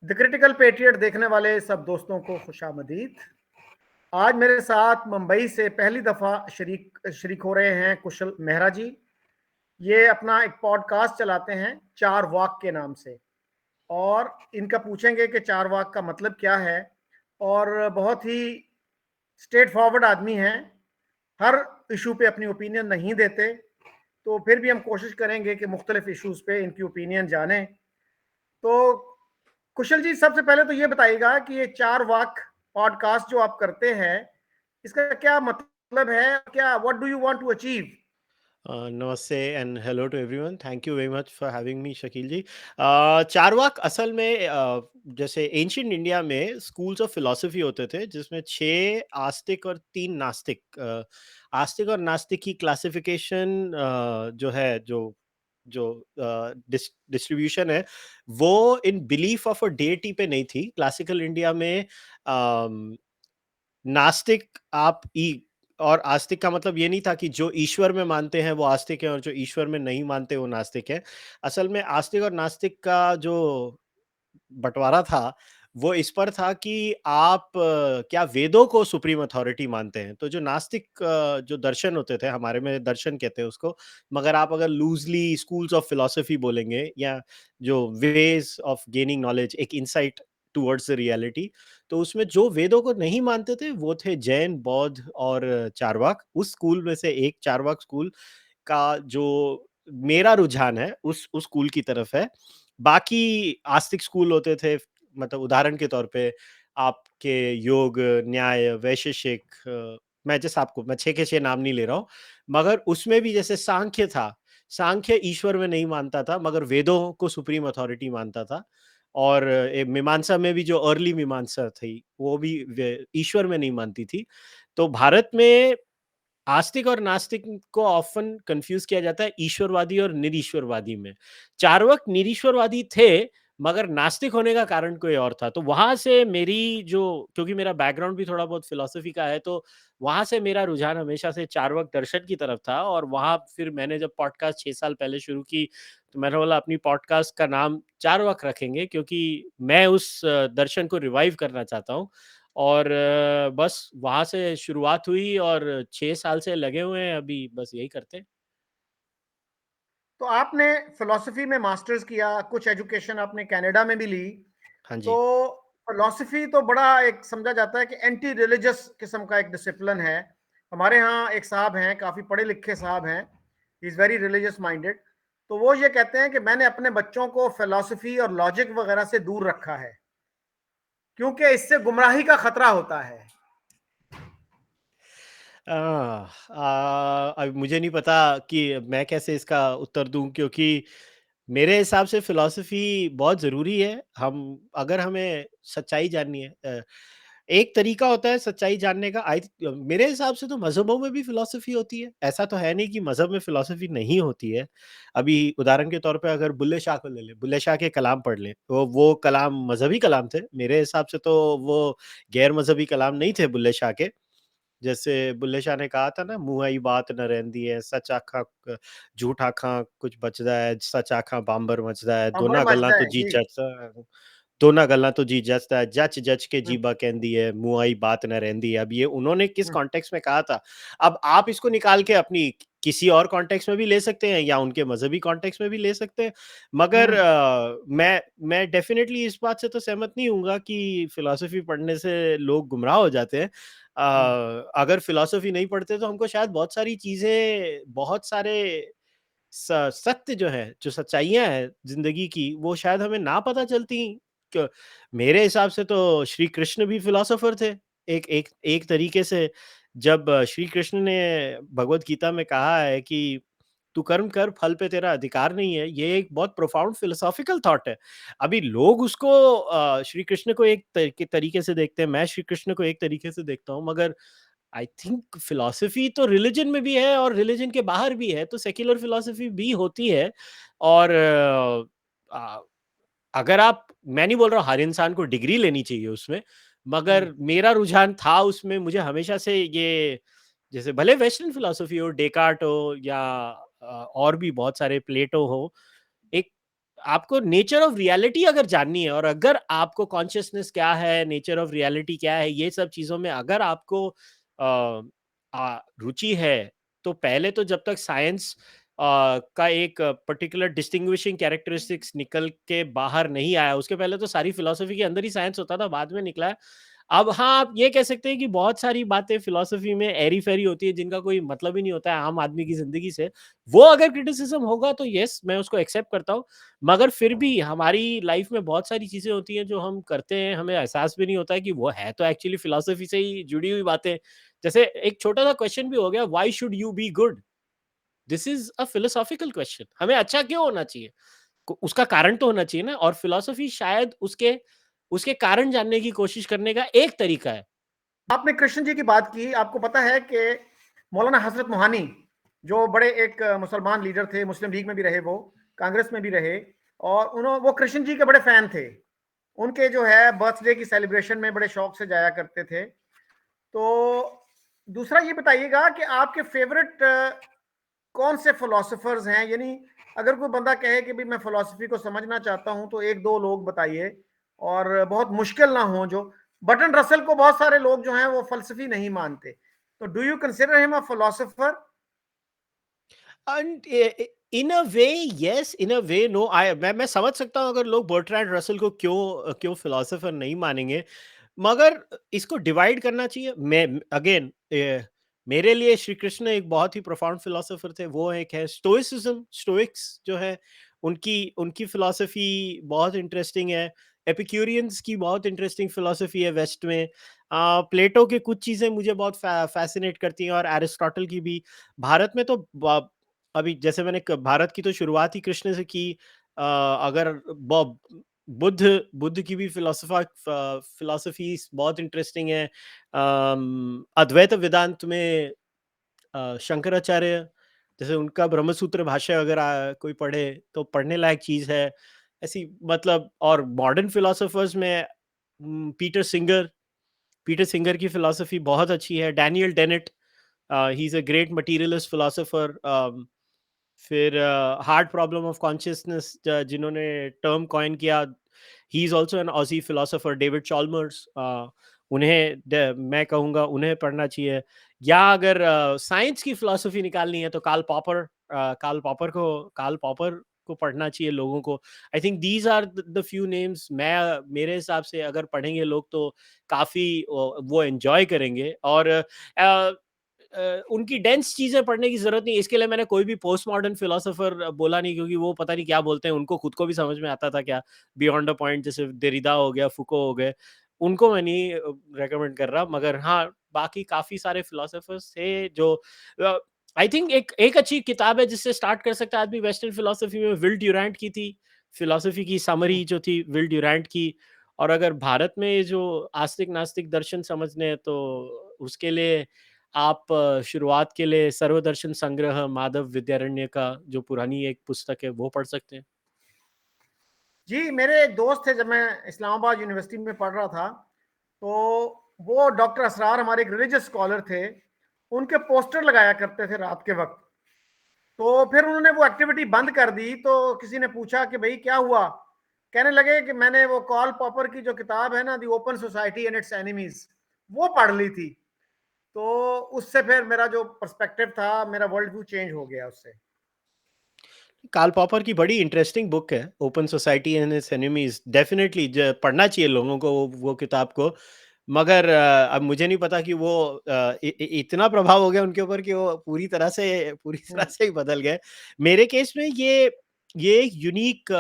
The critical patriot देखने वाले सब दोस्तों को खुशामदीद। आज मेरे साथ मुंबई से पहली दफा शरीक हो रहे हैं कुशल मेहरा जी। ये अपना एक पॉडकास्ट चलाते हैं चार वाक के नाम से, और इनका पूछेंगे कि चार वाक का मतलब क्या है। और बहुत ही स्ट्रेट फॉरवर्ड आदमी हैं, हर इशू पे अपनी ओपिनियन नहीं देते, तो फिर भी हम कोशिश करेंगे कि मुख्तलिफ इशूज़ पे इनकी ओपिनियन जानें। तो कुशल जी, सबसे पहले तो ये बताइएगा कि ये चार वाक पॉडकास्ट जो आप करते हैं, इसका क्या मतलब है? क्या, what do you want to achieve? Namaste and hello to everyone. Thank you very much for having me Shakeel ji. Charvak असल में जैसे एंशियंट इंडिया में स्कूल्स ऑफ फिलोसफी होते थे जिसमें 6 आस्तिक और 3 नास्तिक। आस्तिक और नास्तिक की क्लासिफिकेशन जो है जो जो डिस्ट्रीब्यूशन है वो इन बिलीफ ऑफ अ डेटी पे नहीं थी। क्लासिकल इंडिया में नास्तिक आप ई और आस्तिक का मतलब ये नहीं था कि जो ईश्वर में मानते हैं वो आस्तिक है और जो ईश्वर में नहीं मानते वो नास्तिक है। असल में आस्तिक और नास्तिक का जो बंटवारा था वो इस पर था कि आप क्या वेदों को सुप्रीम अथॉरिटी मानते हैं। तो जो नास्तिक जो दर्शन होते थे, हमारे में दर्शन कहते हैं उसको, मगर आप अगर लूजली स्कूल्स ऑफ फिलोसफी बोलेंगे या जो वेज ऑफ गेनिंग नॉलेज, एक इंसाइट टुवर्ड्स द रियलिटी, तो उसमें जो वेदों को नहीं मानते थे वो थे जैन, बौद्ध और चारवाक। उस स्कूल में से एक चारवाक स्कूल का जो मेरा रुझान है उस स्कूल की तरफ है। बाकी आस्तिक स्कूल होते थे, मतलब उदाहरण के तौर पे आपके योग, न्याय, वैशेषिक, मैं जैसे आपको मैं 6 के 6 नाम नहीं ले रहा हूँ, मगर उसमें भी जैसे सांख्य था, सांख्य ईश्वर में नहीं मानता था मगर वेदों को सुप्रीम अथॉरिटी मानता था। और मीमांसा में भी जो अर्ली मीमांसा थी वो भी ईश्वर में नहीं मानती थी। तो भारत में आस्तिक और नास्तिक को ऑफन कंफ्यूज किया जाता है ईश्वरवादी और निरीश्वरवादी में। चार्वाक निरीश्वरवादी थे मगर नास्तिक होने का कारण कोई और था। तो वहां से मेरी जो, क्योंकि मेरा बैकग्राउंड भी थोड़ा बहुत फिलोसफी का है, तो वहां से मेरा रुझान हमेशा से चार्वाक दर्शन की तरफ था। और वहां फिर मैंने जब पॉडकास्ट 6 साल पहले शुरू की तो मैंने बोला अपनी पॉडकास्ट का नाम चार्वाक रखेंगे, क्योंकि मैं उस दर्शन को रिवाइव करना चाहता हूँ। और बस वहाँ से शुरुआत हुई और 6 साल से लगे हुए हैं अभी, बस यही करते हैं। तो आपने फिलॉसफी में मास्टर्स किया, कुछ एजुकेशन आपने कनाडा में भी ली। हाँ तो जी। फिलॉसफी तो बड़ा एक समझा जाता है कि एंटी रिलीजियस किस्म का एक डिसिप्लिन है। हमारे यहाँ एक साहब हैं, काफी पढ़े लिखे साहब हैं, he is very religious minded. तो वो ये कहते हैं कि मैंने अपने बच्चों को फिलॉसफी और लॉजिक वगैरह से दूर रखा है, क्योंकि इससे गुमराही का खतरा होता है। अब मुझे नहीं पता कि मैं कैसे इसका उत्तर दूं, क्योंकि मेरे हिसाब से फिलॉसफी बहुत ज़रूरी है। हम अगर हमें सच्चाई जाननी है, एक तरीका होता है सच्चाई जानने का। मेरे हिसाब से तो मज़हबों में भी फिलॉसफी होती है। ऐसा तो है नहीं कि मज़हब में फिलॉसफी नहीं होती है। अभी उदाहरण के तौर पे अगर बुल्ले शाह को ले लें, बुल्ले शाह के कलाम पढ़ लें, तो वो कलाम मज़हबी कलाम थे। मेरे हिसाब से तो वो गैर मज़हबी कलाम नहीं थे बुल्ले शाह के। जैसे बुल्ले शाह ने कहा था ना, मुँह आई बात न रहिंदी है, सच आखा झूठ आखा कुछ बचदा है, सच आखा बांबर मचदा है, अंबर दोनों गल्लां मचदा तो है जी जी। दोनों गल्लां तो जी जचदा है, जच जच के हम्म, जीबा कहंदी है, मुँह आई बात न रहिंदी है। अब ये उन्होंने किस हम्म, कॉन्टेक्स्ट में कहा था? अब आप इसको निकाल के अपनी किसी और कॉन्टेक्स्ट में भी ले सकते हैं या उनके मज़हबी कॉन्टेक्स्ट में भी ले सकते हैं। मगर हम्म, मैं डेफ़िनेटली इस बात से तो सहमत नहीं हूँगा कि फ़िलॉसफ़ी पढ़ने से लोग गुमराह हो जाते हैं। हम्म, अगर फ़िलॉसफ़ी नहीं पढ़ते तो हमको शायद बहुत सारी चीज़ें, बहुत सारे सत्य जो है, जो सच्चाइयाँ हैं ज़िंदगी की, वो शायद हमें ना पता चलती। क मेरे हिसाब से तो श्री कृष्ण भी फ़िलॉसफ़र थे। एक एक एक तरीके से जब श्री कृष्ण ने भगवद गीता में कहा है कि तू कर्म कर, फल पे तेरा अधिकार नहीं है, ये एक बहुत प्रोफाउंड फ़िलॉसॉफ़िकल थॉट है। अभी लोग उसको श्री कृष्ण को एक तरीके से देखते हैं, मैं श्री कृष्ण को एक तरीके से देखता हूँ, मगर आई थिंक फिलॉसफी तो रिलीजन में भी है और रिलीजन के बाहर भी है, तो सेक्युलर फिलॉसफी भी होती है। और अगर आप, मैं नहीं बोल रहा हूँ हर इंसान को डिग्री लेनी चाहिए उसमें, हम्म, मगर मेरा रुझान था उसमें। मुझे हमेशा से ये, जैसे भले वेस्टर्न फिलॉसफी हो, डेकार्ट हो या और भी बहुत सारे, प्लेटो हो, एक आपको नेचर ऑफ रियलिटी अगर जाननी है, और अगर आपको कॉन्शियसनेस क्या है, नेचर ऑफ रियलिटी क्या है, ये सब चीज़ों में अगर आपको रुचि है, तो पहले तो जब तक साइंस का एक पर्टिकुलर डिस्टिंग्विशिंग कैरेक्टरिस्टिक्स निकल के बाहर नहीं आया, उसके पहले तो सारी फिलॉसफी के अंदर ही साइंस होता था, बाद में निकला है। अब हाँ, आप ये कह सकते हैं कि बहुत सारी बातें फिलॉसफी में एरी-फेरी होती है, जिनका कोई मतलब ही नहीं होता है आम आदमी की ज़िंदगी से। वो अगर क्रिटिसिज्म होगा तो येस, मैं उसको एक्सेप्ट करता हूँ। मगर फिर भी हमारी लाइफ में बहुत सारी चीज़ें होती हैं जो हम करते हैं, हमें एहसास भी नहीं होता है कि वो है तो एक्चुअली फिलॉसफी से ही जुड़ी हुई बातें। जैसे एक छोटा-सा क्वेश्चन भी हो गया, why should you be good? This is a philosophical question. हमें अच्छा क्यों होना चाहिए? उसका कारण तो होना चाहिए ना, और फिलॉसफी शायद उसके उसके कारण जानने की कोशिश करने का एक तरीका है। आपने कृष्ण जी की बात की, आपको पता है कि मौलाना हजरत मोहानी जो बड़े एक मुसलमान लीडर थे, मुस्लिम लीग में भी रहे, वो कांग्रेस में भी रहे, और उन्होंने वो कृष्ण जी के बड़े फैन थे। उनके जो है बर्थडे की सेलिब्रेशन में बड़े शौक से जाया करते थे। तो दूसरा ये बताइएगा कि आपके फेवरेट कौन से फिलोसोफर्स हैं, यानी अगर कोई बंदा कहे कि भाई मैं फिलोसफी को समझना चाहता हूं तो एक दो लोग बताइए, और बहुत मुश्किल ना हो। जो बटन रसल को बहुत सारे लोग जो हैं वो फलसफी नहीं मानते, तो do you consider him a philosopher? And in a way yes, in a way no. I मैं समझ सकता हूँ अगर लोग बर्ट्रैंड रसल को क्यों क्यों फिलोसोफर नहीं मानेंगे, मगर इसको डिवाइड करना चाहिए। मैं अगेन, मेरे लिए श्री कृष्ण एक बहुत ही प्रोफाउंड फिलोसोफर थे। वो एक है स्टोइसिज्म, स्टोइक्स जो है, उनकी उनकी फिलोसफी बहुत इंटरेस्टिंग है। एपिक्यूरियंस की बहुत इंटरेस्टिंग फिलोसफी है वेस्ट में। प्लेटो के कुछ चीज़ें मुझे बहुत फैसिनेट करती हैं, और एरिस्टोटल की भी। भारत में तो अभी जैसे मैंने भारत की तो शुरुआत ही कृष्ण से की। अगर बुद्ध बुद्ध की भी फिलोसफी बहुत इंटरेस्टिंग है। अद्वैत वेदांत में शंकराचार्य, जैसे उनका ब्रह्मसूत्र भाष्य अगर कोई पढ़े तो पढ़ने लायक चीज है। ऐसी मतलब, और मॉडर्न फिलोसोफर्स में पीटर सिंगर की फिलोसफी बहुत अच्छी है। Daniel Dennett, he is a great materialist philosopher. फिर हार्ड प्रॉब्लम ऑफ कॉन्शियसनेस जिन्होंने टर्म कॉइन किया, he is also an Aussie philosopher. David Chalmers, मैं कहूँगा उन्हें पढ़ना चाहिए। या अगर साइंस की फिलोसफी निकालनी है तो कार्ल पॉपर को पढ़ना चाहिए लोगों को। I think these are the few names. मैं मेरे हिसाब से अगर पढ़ेंगे लोग तो काफ़ी वो एंजॉय करेंगे। और उनकी डेंस चीजें पढ़ने की जरूरत नहीं। इसके लिए मैंने कोई भी पोस्ट मॉडर्न फिलोसोफर बोला नहीं, क्योंकि वो पता नहीं क्या बोलते हैं, उनको खुद को भी समझ में आता था क्या, बियॉन्ड द पॉइंट, जैसे देरिदा हो गया, फुको हो गए, उनको मैं नहीं रेकमेंड कर रहा। मगर हाँ, बाकी काफी सारे फिलोसोफर्स थे जो आई थिंक एक एक अच्छी किताब है जिससे स्टार्ट कर सकता है आदमी वेस्टर्न फिलोसफी में, विल ड्यूरैंट की थी। फिलोसफी की समरी जो थी विल ड्यूरैंट की। और अगर भारत में ये जो आस्तिक नास्तिक दर्शन समझने हैं तो उसके लिए आप शुरुआत के लिए सर्वदर्शन संग्रह माधव विद्यारण्य का जो पुरानी एक पुस्तक है वो पढ़ सकते हैं। जी, मेरे एक दोस्त थे, जब मैं इस्लामाबाद यूनिवर्सिटी में पढ़ रहा था, तो वो डॉक्टर असरार, हमारे एक रिलीजियस स्कॉलर थे, उनके पोस्टर लगाया करते थे रात के वक्त। तो फिर उन्होंने वो एक्टिविटी बंद कर दी, तो किसी ने पूछा कि भाई क्या हुआ? कहने लगे कि मैंने वो कॉल पॉपर की जो किताब है ना, दी open society and it's enemies, वो पढ़ ली थी। तो उससे फिर मेरा जो पर्सपेक्टिव था, मेरा वर्ल्ड व्यू चेंज हो गया उससे। कार्ल पॉपर की बड़ी इंटरेस्टिंग बुक है open society and it's enemies. Definitely पढ़ना चाहिए लोगों को वो किताब को। मगर अब मुझे नहीं पता कि वो इतना प्रभाव हो गया उनके ऊपर कि वो पूरी तरह से ही बदल गए। मेरे केस में ये एक यूनिक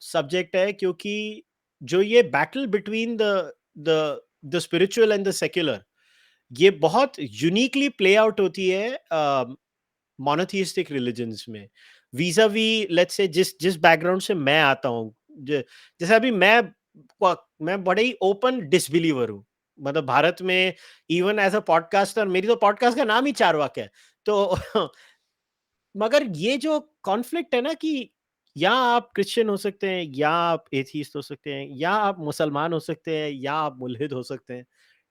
सब्जेक्ट है, क्योंकि जो ये battle between the the spiritual and the secular, ये बहुत यूनिकली प्ले आउट होती है मोनोथिस्टिक रिलीजन्स में। वीज़ा-वी लेट्स से जिस जिस बैकग्राउंड से मैं आता हूँ, जैसे अभी मैं बड़े ही ओपन डिसबिलीवर हूँ। मतलब भारत में इवन एज़ अ पॉडकास्टर, मेरी तो पॉडकास्ट का नाम ही चारवाक है। तो मगर ये जो कॉन्फ्लिक्ट है ना कि या आप क्रिश्चियन हो सकते हैं, या आप एथीस्ट हो सकते हैं, या आप मुसलमान हो सकते हैं, या आप मुल्हिद हो सकते हैं।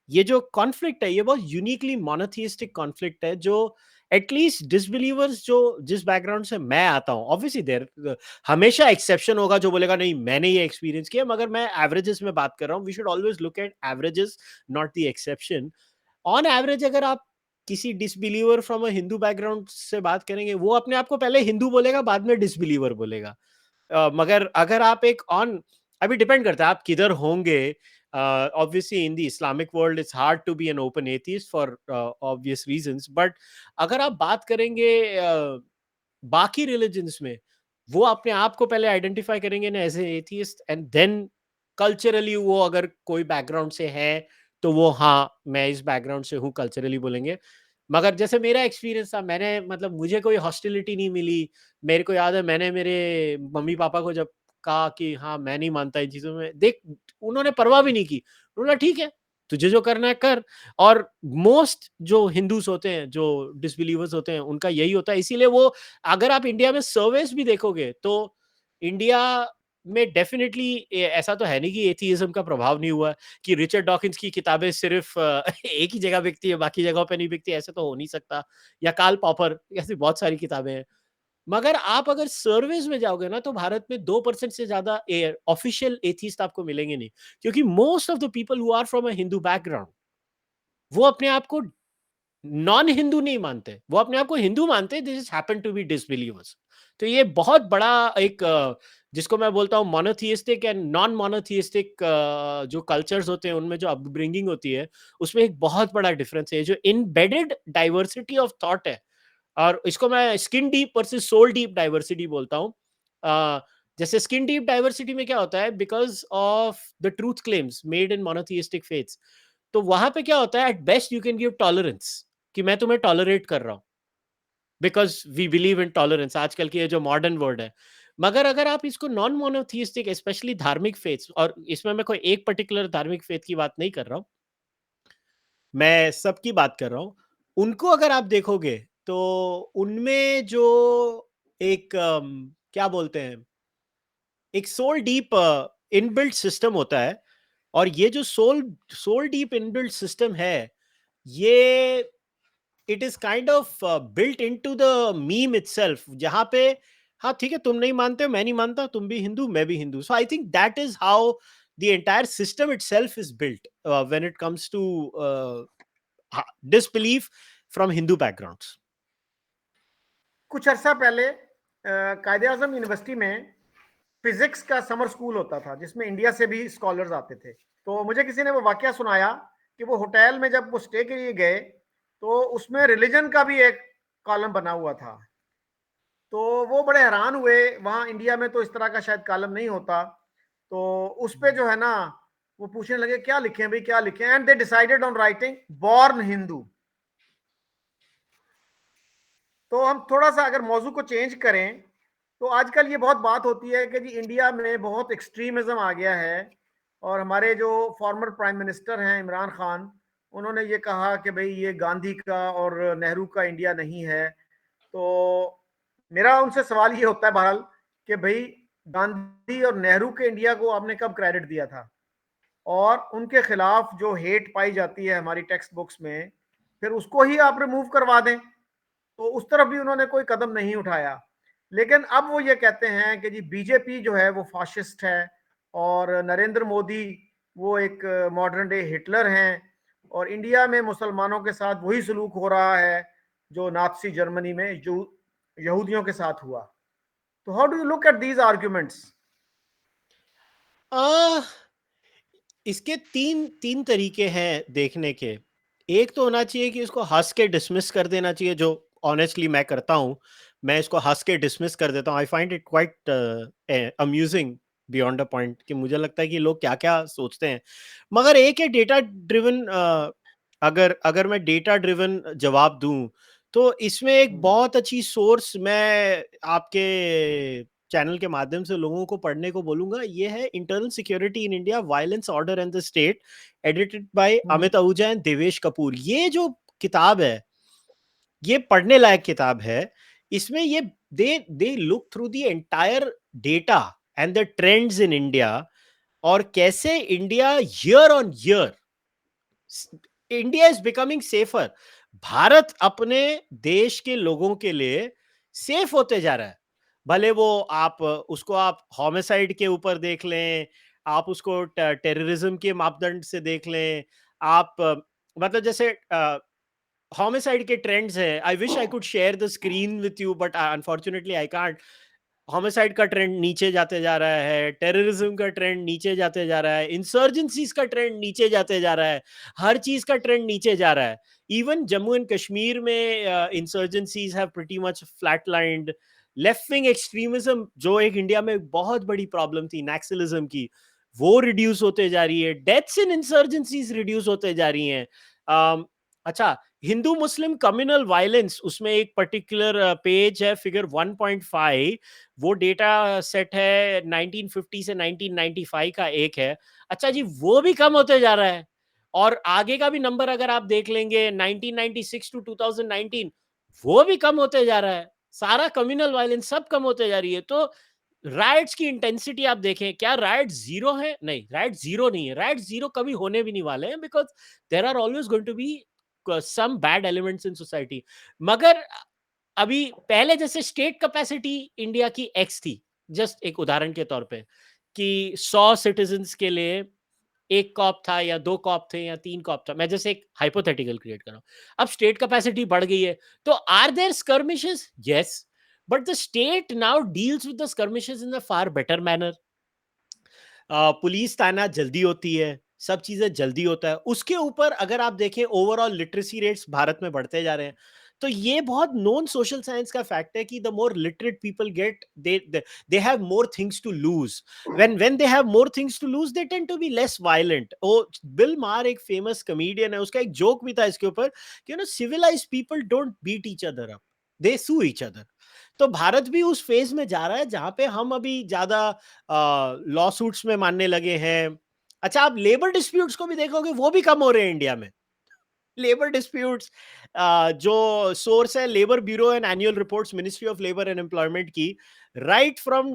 ये जो कॉन्फ्लिक्ट है ये बहुत यूनिकली मोनोथिस्टिक कॉन्फ्लिक्ट है, जो एटलीस्ट डिसबिलीवर्स जो जिस बैकग्राउंड से मैं आता हूँ, ऑब्वियसली देयर हमेशा एक्सेप्शन होगा जो बोलेगा नहीं मैंने ये एक्सपीरियंस किया, मगर मैं एवरेजेस में बात कर रहा हूँ. We should always look at averages, not the exception. On average अगर आप किसी disbeliever from a Hindu background से बात करेंगे, वो अपने आप को पहले हिंदू बोलेगा, बाद में डिसबिलीवर बोलेगा. मगर अगर आप एक ऑन, अभी डिपेंड करता है आप किधर होंगे. Obviously in the Islamic world it's hard to be an open atheist for obvious reasons, but अगर आप बात करेंगे बाकी रिलीजन्स में, वो अपने आप को पहले आइडेंटिफाई करेंगे ना as a atheist, and then culturally वो अगर कोई बैकग्राउंड से है तो वो हाँ मैं इस बैकग्राउंड से हूँ कल्चरली बोलेंगे. मगर जैसे मेरा एक्सपीरियंस था, मैंने मतलब मुझे कोई हॉस्टिलिटी नहीं मिली. मेरे को याद है मैंने मेरे मम्मी पापा को जब कहा कि हाँ मैं नहीं मानता इन चीजों में, देख उन्होंने परवाह भी नहीं की. उन्होंने ठीक है तुझे जो करना है कर. और मोस्ट जो हिंदूज होते हैं, जो डिसबिलीवर्स होते हैं, उनका यही होता है. इसीलिए वो, अगर आप इंडिया में सर्वेस भी देखोगे तो इंडिया में डेफिनेटली ऐसा तो है नहीं कि एथियज्म का प्रभाव नहीं हुआ, कि रिचर्ड डॉकिंस की किताबें सिर्फ एक ही जगह बिकती है बाकी जगहों पे नहीं बिकती, ऐसा तो हो नहीं सकता. या कार्ल पॉपर, ऐसी बहुत सारी किताबें हैं. मगर आप अगर सर्वेज में जाओगे ना तो भारत में 2% से ज्यादा ऑफिशियल एथिस्ट आपको मिलेंगे नहीं, क्योंकि most of the people who are from a Hindu background, वो अपने आप को नॉन हिंदू नहीं मानते, वो अपने आप को हिंदू मानते. This is happen to be disbelievers. तो ये बहुत बड़ा एक जिसको मैं बोलता हूँ मोनोथियस्टिक एंड नॉन मोनोथियस्टिक जो कल्चर्स होते हैं उनमें जो अपब्रिंगिंग होती है, उसमें एक बहुत बड़ा डिफरेंस है, जो इनबेडेड डाइवर्सिटी ऑफ थॉट है. और इसको मैं skin deep versus soul deep diversity बोलता हूँ. जैसे स्किन डीप डाइवर्सिटी में क्या होता है, because of the truth claims made in monotheistic faiths, तो वहां पे क्या होता है, at best you can give tolerance, कि मैं तुम्हें टॉलरेट कर रहा हूं, because we believe in tolerance, आजकल की ये जो मॉडर्न वर्ड है. मगर अगर आप इसको नॉन मोनोथियस्टिक, स्पेशली धार्मिक फेथ्स, और इसमें मैं कोई एक पर्टिकुलर धार्मिक फेथ की बात नहीं कर रहा हूं, मैं सबकी बात कर रहा हूं, उनको अगर आप देखोगे तो उनमें जो एक क्या बोलते हैं, एक सोल डीप इनबिल्ट सिस्टम होता है. और ये जो soul soul deep inbuilt system है, ये it is kind of built into the meme itself, जहां पे हाँ ठीक है तुम नहीं मानते हो, मैं नहीं मानता, तुम भी हिंदू मैं भी Hindu. So I think that is how the entire system itself is built when it comes to disbelief from Hindu backgrounds. कुछ अर्सा पहले कायदे आजम यूनिवर्सिटी में फिजिक्स का समर स्कूल होता था जिसमें इंडिया से भी स्कॉलर्स आते थे. तो मुझे किसी ने वो वाकया सुनाया कि वो होटल में जब वो स्टे के लिए गए तो उसमें रिलीजन का भी एक कॉलम बना हुआ था. तो वो बड़े हैरान हुए, वहां इंडिया में तो इस तरह का शायद कॉलम नहीं होता. तो उस पे जो है ना वो पूछने लगे क्या लिखें भाई क्या लिखें, and they decided on writing born Hindu. तो हम थोड़ा सा अगर मौजू को चेंज करें तो आजकल ये बहुत बात होती है कि जी इंडिया में बहुत एक्सट्रीमिज्म आ गया है. और हमारे जो फॉर्मर प्राइम मिनिस्टर हैं इमरान खान, उन्होंने ये कहा कि भाई ये गांधी का और नेहरू का इंडिया नहीं है. तो मेरा उनसे सवाल ये होता है बहरहाल कि भाई गांधी और नेहरू के इंडिया को आपने कब क्रेडिट दिया था, और उनके खिलाफ जो हेट पाई जाती है हमारी टेक्स्ट बुक्स में, फिर उसको ही आप रिमूव करवा दें. तो उस तरफ भी उन्होंने कोई कदम नहीं उठाया. लेकिन अब वो ये कहते हैं कि जी बीजेपी जो है वो फाशिस्ट है और नरेंद्र मोदी वो एक मॉडर्न डे हिटलर हैं, और इंडिया में मुसलमानों के साथ वही सलूक हो रहा है जो नाथसी जर्मनी में जो यहूदियों के साथ हुआ. तो how do you look at these arguments? इसके तीन तीन तरीके हैं देखने के. एक तो होना चाहिए कि इसको हंस के डिसमिस कर देना चाहिए, जो ऑनेस्टली मैं करता हूं. मैं इसको हंस के डिसमिस कर देता हूं. I find it quite amusing beyond a point, कि मुझे लगता है कि लोग क्या क्या सोचते हैं. मगर एक है डेटा ड्रिवन. अगर अगर मैं डेटा ड्रिवन जवाब दूं तो इसमें एक बहुत अच्छी सोर्स मैं आपके चैनल के माध्यम से लोगों को पढ़ने को बोलूंगा. ये है internal security in India, violence, order and the state, edited by Amit Ahuja and Devesh Kapoor. ये जो किताब है ये पढ़ने लायक किताब है. इसमें ये they look through the entire data and the trends in India, और कैसे India year on year, India is becoming safer. Bharat अपने देश के लोगों के लिए सेफ होते जा रहा है। भले वो आप उसको आप होमिसाइड के ऊपर देख लें, आप उसको टेररिज्म के मापदंड से देख लें, आप मतलब जैसे होमिसाइड के ट्रेंड्स हैं। I wish I could share the screen with you, but unfortunately I can't. Homicide का ट्रेंड नीचे जाते जा रहा है, टेररिज्म का ट्रेंड नीचे जाते जा रहा है, इंसर्जेंसीज का ट्रेंड नीचे जाते जा रहा है, हर चीज का ट्रेंड नीचे जा रहा है। इवन जम्मू एंड कश्मीर में insurgencies have pretty much flatlined. Left wing extremism, जो एक इंडिया में बहुत बड़ी प्रॉब्लम थी नैक्सलिज्म की, वो रिड्यूस होते जा रही है। डेथ्स इन इंसर्जेंसीज रिड्यूस होते जा रही हैं। अच्छा, हिंदू मुस्लिम कम्युनल वायलेंस, उसमें एक पर्टिकुलर पेज है, फिगर 1.5, वो डेटा सेट है 1950 से 1995 का एक है। अच्छा जी, वो भी कम होते जा रहा है। और आगे का भी नंबर अगर आप देख लेंगे 1996 टू 2019, वो भी कम होते जा रहा है। सारा कम्युनल वायलेंस सब कम होते जा रही है। तो राइट्स की इंटेंसिटी आप देखें, क्या राइट जीरो है? नहीं, राइट जीरो नहीं है। राइट जीरो कभी होने भी नहीं वाले हैं, because there are always going to be some bad elements in society. मगर अभी पहले जैसे स्टेट कैपेसिटी इंडिया की एक्स थी, जस्ट एक उदाहरण के तौर पे, कि 100 सिटीजन्स के लिए एक कॉप था या 2 कॉप थे या 3 कॉप था। मैं जैसे एक हाइपोथेटिकल क्रिएट कर रहा हूं। अब स्टेट कैपेसिटी बढ़ गई है, तो are there skirmishes? Yes, but the state now deals with the skirmishes in a far better manner. Police ताना जल्दी होती है, सब चीजें जल्दी होता है। उसके ऊपर अगर आप देखें, ओवरऑल लिटरेसी रेट्स भारत में बढ़ते जा रहे हैं। तो ये बहुत नॉन सोशल साइंस का फैक्ट है कि the more literate people get, they have more things to lose. When they have more things to lose, they tend to be less violent. Oh, Bill Maher एक famous comedian है, उसका एक joke भी था इसके ऊपर कि civilized people don't beat each other up, they sue each other. तो भारत भी उस फेज में जा रहा है जहां पे हम अभी ज्यादा लॉ सूट्स में मानने लगे हैं। अच्छा, आप लेबर डिस्प्यूट्स को भी देखोगे, वो भी कम हो रहे हैं इंडिया में। लेबर डिस्प्यूट्स, जो सोर्स है labour bureau and annual reports, ministry of labour and employment की, right from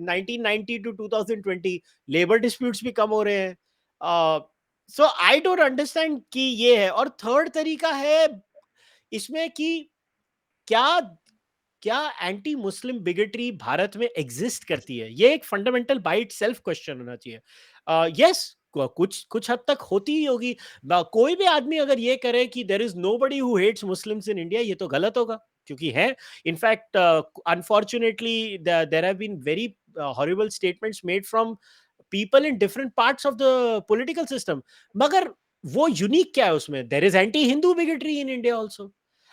1990 to 2020, labour disputes भी कम हो रहे हैं। सो आई डोंट अंडरस्टैंड कि ये है। और थर्ड तरीका है इसमें कि क्या क्या एंटी मुस्लिम बिगेटरी भारत में एग्जिस्ट करती है? ये एक फंडामेंटल बाइट सेल्फ क्वेश्चन होना चाहिए। यस, कुछ कुछ हद तक होती ही होगी। कोई भी आदमी अगर ये करे कि there is nobody who hates Muslims in India, ये तो गलत होगा, क्योंकि है। In fact unfortunately there have been very horrible statements made from people in different parts of the political system. मगर वो यूनिक क्या है उसमें? There is anti Hindu bigotry in India also.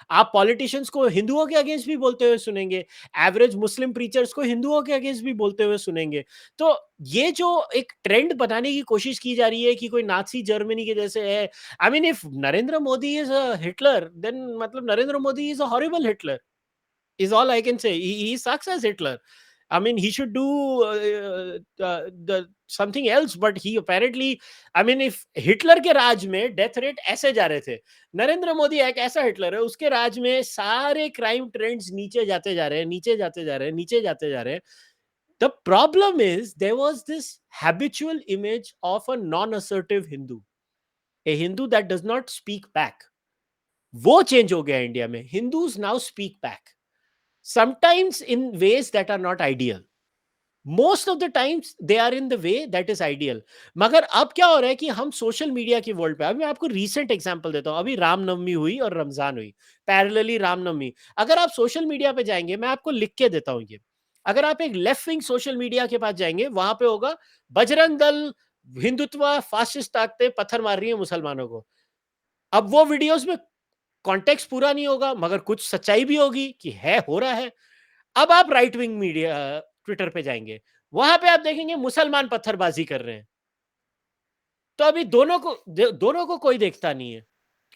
आप पॉलिटिशियंस को हिंदुओं के अगेंस्ट भी बोलते हुए सुनेंगे, एवरेज मुस्लिम प्रीचर्स को हिंदुओं के अगेंस्ट भी बोलते हुए सुनेंगे। तो ये जो एक ट्रेंड बनाने की कोशिश की जा रही है कि कोई नाजी जर्मनी के जैसे है, I mean if Narendra Modi is a Hitler, देन मतलब Narendra Modi is a horrible Hitler, is all I can say. He sucks as Hitler. I mean, he should do the something else, but he apparently, I mean, if Hitler के राज में death rate ऐसे जा रहे थे, नरेंद्र मोदी एक ऐसा हिटलर है, उसके राज में सारे क्राइम ट्रेंड्स नीचे जाते जा रहे हैं, नीचे जाते जा रहे हैं, नीचे जाते जा रहे हैं। The problem is there was this habitual image of a non-assertive Hindu, a Hindu that does not speak back. वो चेंज हो गया इंडिया में. Hindus now speak back. Sometimes in ways that are not ideal. Most of the times they are in the way that is ideal. मगर अब क्या हो रहा है कि हम सोशल मीडिया की वर्ल्ड पे, अभी मैं आपको रीसेंट एग्जांपल देता हूं, अभी रामनवमी हुई और रमजान हुई, पैरेलली रामनवमी। अगर आप सोशल मीडिया पे जाएंगे, मैं आपको लिख के देता हूं ये, अगर आप एक लेफ्ट विंग सोशल मीडिया के पास जाएंगे, वहां पे होगा बजरंग दल, हिंदुत्व, फासिस्ट ताकतें पत्थर मार रही है मुसलमानों को। अब वो वीडियोस में कॉन्टेक्स्ट पूरा नहीं होगा, मगर कुछ सच्चाई भी होगी कि है, हो रहा है। अब आप राइट विंग मीडिया ट्विटर पे जाएंगे, वहां पे आप देखेंगे मुसलमान पत्थरबाजी कर रहे हैं। तो अभी दोनों को कोई देखता नहीं है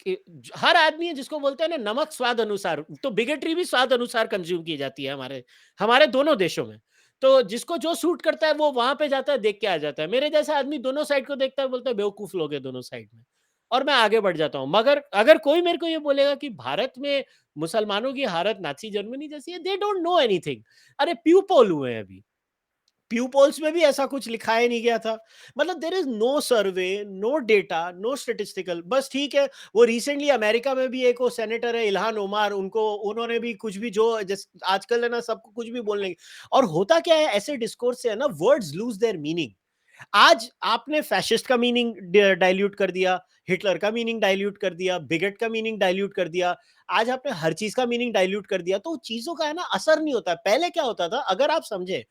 कि हर आदमी है जिसको बोलते हैं ना नमक स्वाद अनुसार, तो बिगेटरी भी स्वाद अनुसार कंज्यूम की जाती है हमारे हमारे दोनों देशों में। तो जिसको जो सूट करता है वो वहां पे जाता है, देख के आ जाता है। मेरे जैसा आदमी दोनों साइड को देखता है, बोलता है बेवकूफ लोग हैं दोनों साइड में, और मैं आगे बढ़ जाता हूं। मगर अगर कोई मेरे को ये बोलेगा कि भारत में मुसलमानों की हालत नाची जर्मनी जैसी है, दे डोंट नो एनीथिंग। अरे प्यूपोल हुए हैं अभी, प्यू पोल्स में भी ऐसा कुछ लिखाया नहीं गया था। मतलब there is no survey, no data, no statistical, बस ठीक है। वो रिसेंटली अमेरिका में भी एक वो सेनेटर है इल्हान ओमार, उनको उन्होंने भी कुछ भी जो आजकल है ना सबको कुछ भी बोलने, और होता क्या है ऐसे डिस्कोर्स से है ना, वर्ड्स लूज देयर मीनिंग। आज आपने फैशिस्ट का मीनिंग डाइल्यूट कर दिया, हिटलर का मीनिंग डाइल्यूट कर दिया, बिगट का मीनिंग डाइल्यूट कर दिया, आज आपने हर चीज का मीनिंग डाइल्यूट कर दिया, तो चीजों का है ना असर नहीं होता। पहले क्या होता था, अगर आप समझे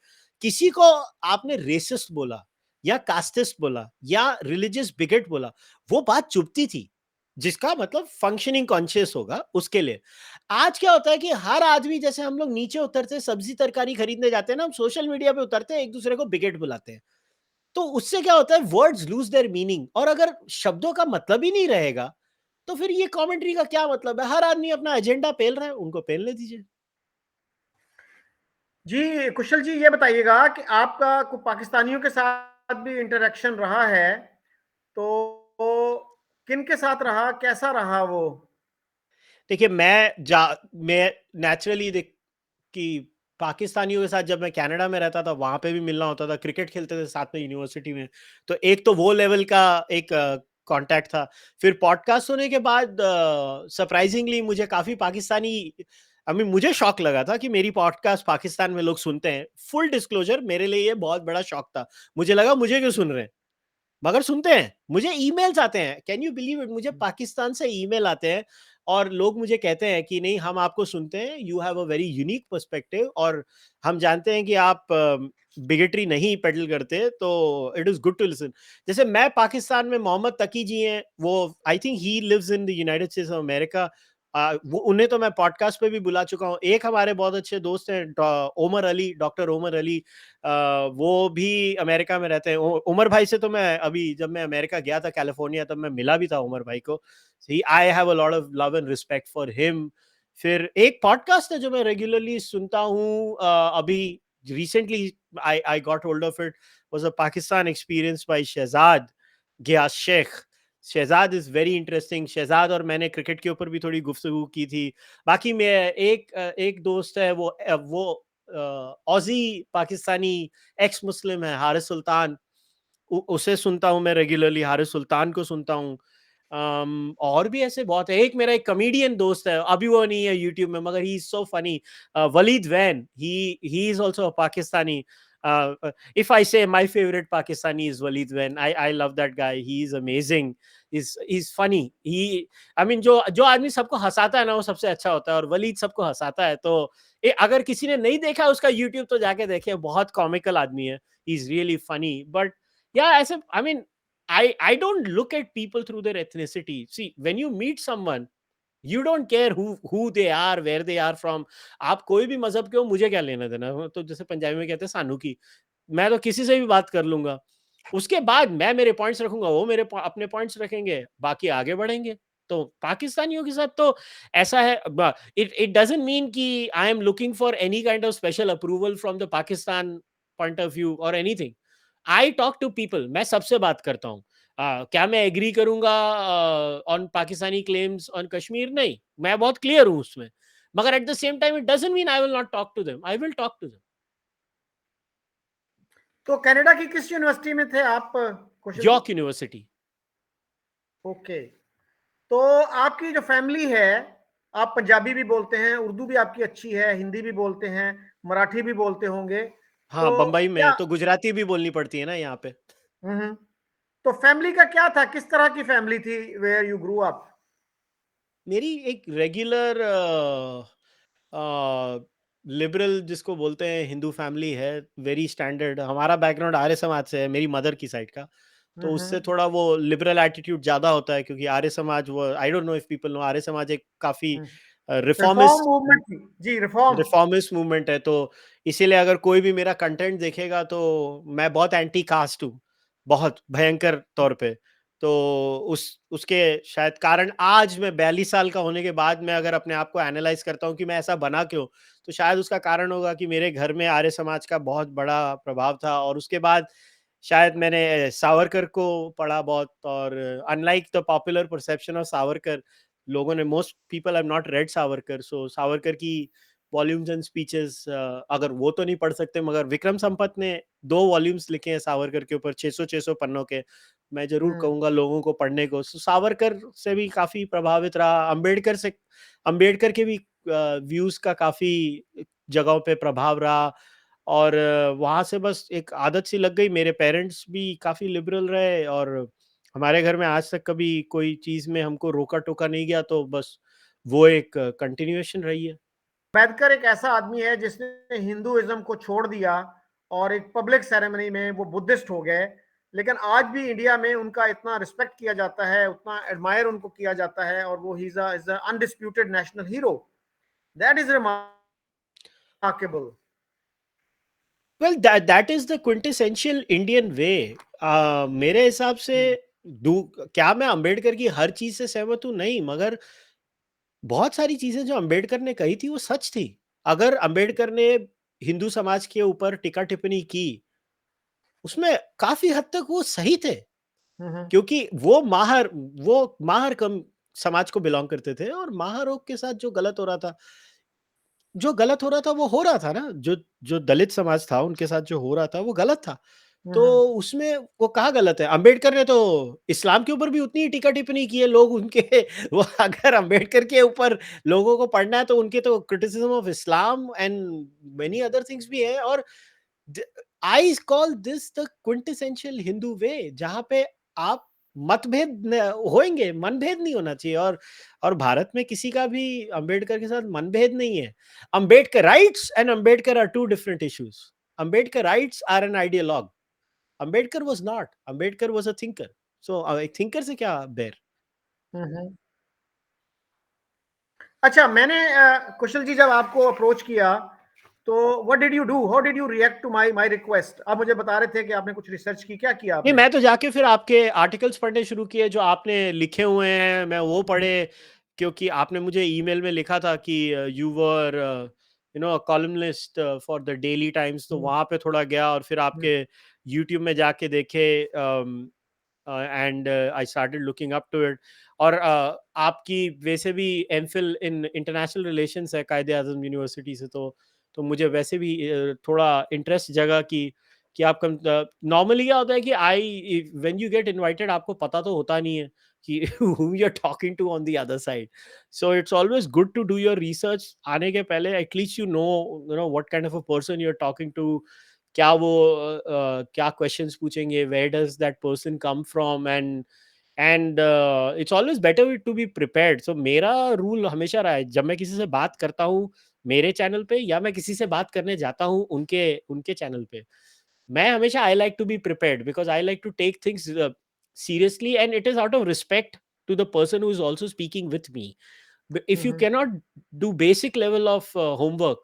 किसी को आपने रेसिस्ट बोला या कास्टिस्ट बोला या रिलीजियस बिगट बोला, वो बात चुभती थी, जिसका मतलब फंक्शनिंग कॉन्शियस होगा उसके लिए। आज क्या होता है कि हर आदमी, जैसे हम लोग नीचे उतरते सब्जी तरकारी खरीदने जाते हैं ना, हम सोशल मीडिया पे उतरते हैं, एक दूसरे को बिगेट बुलाते हैं। तो उससे क्या होता है, वर्ड्स लूज देयर मीनिंग, और अगर शब्दों का मतलब ही नहीं रहेगा तो फिर ये कमेंट्री का क्या मतलब है। हर आदमी अपना एजेंडा पेल रहा है, उनको पेलने दीजिए। जी कुशल जी, ये बताइएगा कि आपका पाकिस्तानियों के साथ भी इंटरेक्शन रहा है, तो किन के साथ रहा, कैसा रहा वो? देखिए मैं नेचुरली देख कि पाकिस्तानियों के साथ जब मैं कनाडा में रहता था वहां पे भी मिलना होता था, क्रिकेट खेलते थे साथ में यूनिवर्सिटी में, तो एक तो वो लेवल का एक कांटेक्ट था। फिर पॉडकास्ट होने के बाद सरप्राइजिंगली मुझे काफी पाकिस्तानी, मुझे शौक लगा था कि मेरी पॉडकास्ट पाकिस्तान में लोग सुनते हैं। फुल डिस्क्लोजर, मेरे लिए ये बहुत बड़ा शौक था। मुझे लगा मुझे क्यों सुन रहे हैं, मगर सुनते हैं। मुझे ईमेल्स आते हैं, कैन यू बिलीव इट, मुझे पाकिस्तान से ईमेल आते हैं और लोग मुझे कहते हैं कि नहीं हम आपको सुनते हैं, you have a very unique perspective, और हम जानते हैं कि आप बिगेटरी नहीं पेडल करते, तो it is good to listen. जैसे मैं पाकिस्तान में, मोहम्मद तकी जी हैं, वो I think he lives in the United States of America. वो उन्हें तो मैं पॉडकास्ट पे भी बुला चुका हूँ। एक हमारे बहुत अच्छे दोस्त हैं ओमर अली, डॉक्टर ओमर अली, वो भी अमेरिका में रहते हैं। उमर भाई से तो मैं अभी जब मैं अमेरिका गया था कैलिफोर्निया, तब मैं मिला भी था उमर भाई को। I have a lot of love and respect for him. फिर एक पॉडकास्ट है जो मैं रेगुलरली सुनता हूँ, अभी recently I got hold of it, was a Pakistan experience by Shahzad Ghias Shaikh. Shahzad is very interesting. Shahzad और मैंने क्रिकेट के ऊपर भी थोड़ी गुफ्तगू की थी। बाकी मैं एक दोस्त है, वो ऑजी पाकिस्तानी एक्स मुस्लिम है, हारिस सुल्तान, उसे सुनता हूँ मैं रेगुलरली, हारिस सुल्तान को सुनता हूँ। और भी ऐसे बहुत है। एक मेरा एक कॉमेडियन दोस्त है, अभी वो नहीं है यूट्यूब में, मगर he is so funny, Waleed Wan, he is also Pakistani. if I say my favorite Pakistani is Waleed Wen, I love that guy. He is amazing. He's funny. I mean जो आदमी सबको हंसाता है ना, वो सबसे अच्छा होता है, और वलीद सबको हंसाता है। तो अगर किसी ने नहीं देखा उसका यूट्यूब, तो जाके देखे, बहुत कॉमिकल आदमी है। He is really funny. But या ऐसे, I don't look at people through their ethnicity. See, when you meet someone, you don't care who they are, where they are from. आप कोई भी मजहब के हो, मुझे क्या लेना देना। तो जैसे पंजाबी में कहते हैं सानू की, मैं तो किसी से भी बात कर लूंगा। उसके बाद मैं मेरे पॉइंट्स रखूंगा, वो अपने पॉइंट्स रखेंगे, बाकी आगे बढ़ेंगे। तो पाकिस्तानियों के साथ तो ऐसा है। इट इट डजंट मीन कि I am looking for any kind of special approval from the Pakistan point of view और anything. I talk to people, मैं सबसे बात करता हूँ। क्या मैं एग्री करूंगा on Pakistani claims on Kashmir? नहीं, मैं बहुत क्लियर हूं उसमें। मगर at the same time it doesn't mean I will not talk to them, I will talk to them. तो कनाडा की किस यूनिवर्सिटी में थे आप Kushal ji? York university. Okay. तो आपकी जो फैमिली है, आप पंजाबी भी बोलते हैं, उर्दू भी आपकी अच्छी है, हिंदी भी बोलते हैं, मराठी भी बोलते होंगे, हाँ, तो बंबई में क्या? है तो गुजराती भी बोलनी पड़ती है ना यहाँ पे। हम्म। तो फैमिली का क्या था, किस तरह की फैमिली थी वेयर यू ग्रू अप? मेरी एक रेगुलर लिबरल जिसको बोलते हैं हिंदू फैमिली है, वेरी स्टैंडर्ड। हमारा बैकग्राउंड आर्य समाज से है, मेरी मदर की साइड का, तो उससे हम्म। थोड़ा वो लिबरल एटीट्यूड ज्यादा होता है, क्योंकि आर्य समाज, वो I don't know if people know, Arya Samaj एक काफी रिफॉर्म रिफॉर्मिस्ट मूवमेंट थी जी, रिफॉर्म। रिफॉर्मिस्ट मूवमेंट है। तो इसीलिए अगर कोई भी मेरा कंटेंट देखेगा तो मैं बहुत एंटी कास्ट हूँ, बहुत भयंकर तौर पे। तो उसके शायद कारण, आज मैं 42 साल का होने के बाद मैं अगर अपने आप को एनालाइज करता हूँ कि मैं ऐसा बना क्यों, तो शायद उसका कारण होगा कि मेरे घर में आर्य समाज का बहुत बड़ा प्रभाव था। और उसके बाद शायद मैंने सावरकर को पढ़ा बहुत, और unlike the popular perception of Savarkar, लोगों ने, most people have not read Savarkar, so Savarkar की वॉल्यूम्स एंड स्पीचेस, अगर वो तो नहीं पढ़ सकते, मगर विक्रम संपत ने 2 वॉल्यूम्स लिखे हैं सावरकर के ऊपर, 600 पन्नों के। मैं जरूर कहूंगा लोगों को पढ़ने को। सावरकर से भी काफी प्रभावित रहा, अंबेडकर के भी व्यूज का काफी जगहों पे प्रभाव रहा, और वहां से बस एक आदत सी लग गई। मेरे पेरेंट्स भी काफी लिबरल रहे, और हमारे घर में आज तक कभी कोई चीज में हमको रोका टोका नहीं गया, तो बस वो एक कंटिन्यूएशन रही है। अंबेडकर एक ऐसा आदमी है जिसने हिंदुइज्म को छोड़ दिया और एक पब्लिक सेरेमनी में वो बुद्धिस्ट हो गए, लेकिन आज भी इंडिया में उनका इतना रिस्पेक्ट किया जाता है, उतना एडमायर उनको किया जाता है, और वो is undisputed national hero. That is remarkable. Well, that is the quintessential Indian way. मेरे हिसाब से क्या मैं अंबेडकर की हर चीज से सहमत हूँ? नहीं, मगर बहुत सारी चीजें जो अंबेडकर ने कही थी वो सच थी। अगर अंबेडकर ने हिंदू समाज के ऊपर टिका टिप्पणी की, उसमें काफी हद तक वो सही थे, क्योंकि वो माहर कम समाज को बिलोंग करते थे, और माहरों के साथ जो गलत हो रहा था वो हो रहा था ना। जो जो दलित समाज था उनके साथ जो हो रहा था वो गलत था। तो उसमें वो कहाँ गलत है? अंबेडकर ने तो इस्लाम के ऊपर भी उतनी ही टीका टिप्पणी की है। लोग उनके वो अगर अंबेडकर के ऊपर लोगों को पढ़ना है तो उनके तो criticism of Islam and many other things भी है। और I call this the quintessential Hindu way, जहां पे आप होंगे, मनभेद नहीं होना चाहिए। और भारत में किसी का भी अंबेडकर के साथ मनभेद नहीं है। Ambedkarites and Ambedkar are two different issues. Ambedkarites are an ideologue, Ambedkar was not, Ambedkar was a thinker. So एक थिंकर से क्या बेर? अच्छा, मैंने कुशल जी जब आपको अप्रोच किया तो what did you do, how did you react to my request? आप मुझे बता रहे थे कि आपने कुछ रिसर्च की, क्या किया नहीं, आपने? मैं तो जाके फिर आपके आर्टिकल्स पढ़ने शुरू किए जो आपने लिखे हुए हैं, मैं वो पढ़े। क्योंकि आपने मुझे ईमेल में लिखा था कि you were columnist for the daily times, तो वहां पे थोड़ा गया, और फिर आपके यूट्यूब में जाके देखे, and I started looking up to it. और आपकी वैसे भी एमफिल इन इंटरनेशनल रिलेशंस है कायदे आजम यूनिवर्सिटी से, तो मुझे वैसे भी थोड़ा इंटरेस्ट जगा कि आप नॉर्मली क्या होता है कि व्हेन यू गेट इनवाइटेड आपको पता तो होता नहीं है कि whom you're talking to on the other side. So it's always good to do your research आने के पहले, at least you know what kind of a person you're talking to, क्या वो क्या क्वेश्चंस पूछेंगे, where does that person come from, and it's always better to be prepared. So मेरा rule हमेशा रहा है, जब मैं किसी से बात करता हूँ मेरे चैनल पे, या मैं किसी से बात करने जाता हूँ उनके उनके चैनल पे, मैं हमेशा I like to be prepared, because I like to take things seriously, and it is out of respect to the person who is also speaking with me. If you cannot do basic level of homework,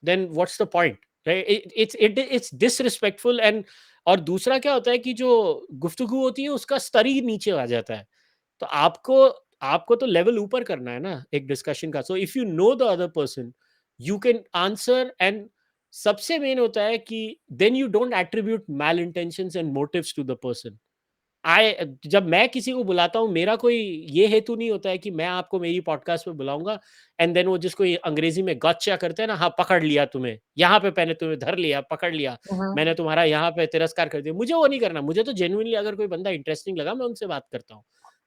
then what's the point, right? It's disrespectful. And और दूसरा क्या होता है कि जो गुफ्तगू होती है उसका स्तर ही नीचे आ जाता है। तो आपको आपको तो लेवल ऊपर करना है ना एक डिस्कशन का। So if you know the other person, you can answer. And सबसे मेन होता है कि then you don't attribute mal intentions and motives to the person. जब मैं किसी को बुलाता हूँ, मेरा कोई ये हेतु नहीं होता है कि मैं आपको मेरी पॉडकास्ट पे बुलाऊंगा एंड देन वो जिसको अंग्रेजी में गॉटचा करते हैं ना, हाँ पकड़ लिया तुम्हें, यहाँ पे मैंने तुम्हें धर लिया, पकड़ लिया, मैंने तुम्हारा यहाँ पे तिरस्कार कर दिया। मुझे वो नहीं करना। मुझे तो जेन्युइनली अगर कोई बंदा इंटरेस्टिंग लगा मैं उनसे बात करता हूँ,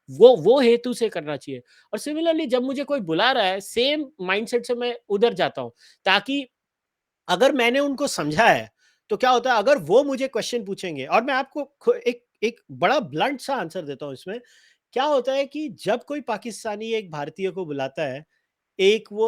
वो हेतु से करना चाहिए। और सिमिलरली जब मुझे कोई बुला रहा है, सेम माइंडसेट से मैं उधर जाता हूँ, ताकि अगर मैंने उनको समझा है तो क्या होता है, अगर वो मुझे क्वेश्चन पूछेंगे, और मैं आपको एक एक बड़ा ब्लंट सा आंसर देता हूँ इसमें। क्या होता है कि जब कोई पाकिस्तानी एक भारतीय को बुलाता है, एक वो